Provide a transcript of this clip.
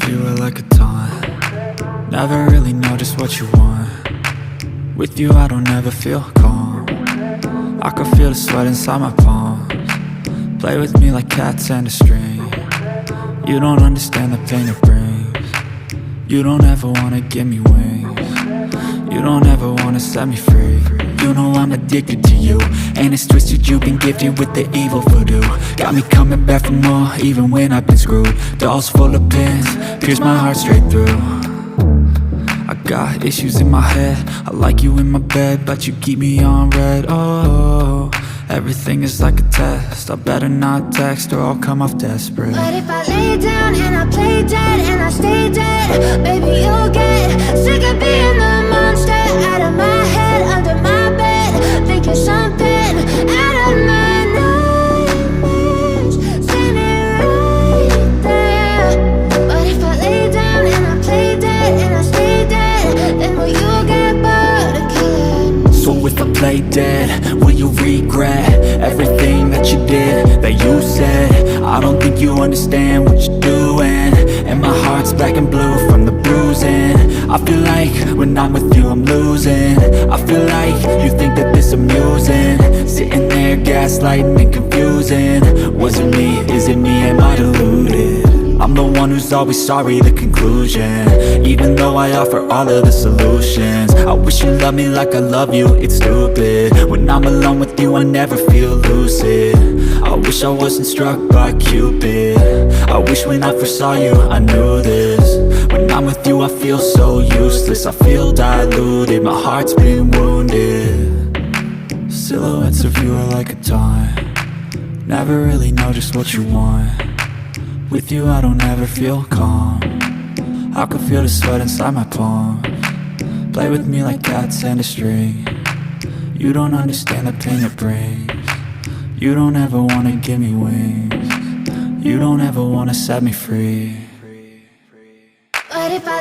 of you are like a taunt. Never really know just what you want. With you I don't ever feel calm. I can feel the sweat inside my palms. Play with me like cats and a string. You don't understand the pain it brings. You don't ever wanna give me wings. You don't ever wanna set me free. You know I'm addicted to you, and it's twisted, you've been gifted with the evil voodoo. Got me coming back for more, even when I've been screwed. Dolls full of pins, pierce my heart straight through. I got issues in my head, I like you in my bed, but you keep me on red. Oh, everything is like a test, I better not text or I'll come off desperate. But if I lay down and I play dead and I stay dead, baby you'll get sick of being the monster out of my head, under my bed, thinking something out of my nightmares, standing right there. But if I lay down and I play dead and I stay dead, then will you get bored of killing me? So if I play dead, will you regret everything that you did, that you said? I don't think you understand what you're doing, and my heart's black and blue from the bruising. I feel like when I'm with you I'm losing. I feel like you think that this amusing, sitting there gaslighting and confusing. Was it me? Is it me? Am I deluded? I'm the one who's always sorry, the conclusion, even though I offer all of the solutions. I wish you loved me like I love you, it's stupid. When I'm alone with you I never feel lucid. I wish I wasn't struck by Cupid. I wish when I first saw you I knew this. When I'm with you I feel so useless, I feel diluted, my heart's been wounded. Silhouettes of you are like a taunt. Never really know just what you want. With you I don't ever feel calm. I can feel the sweat inside my palms. Play with me like cats and a string. You don't understand the pain it brings. You don't ever wanna give me wings. You don't ever wanna set me free. But if I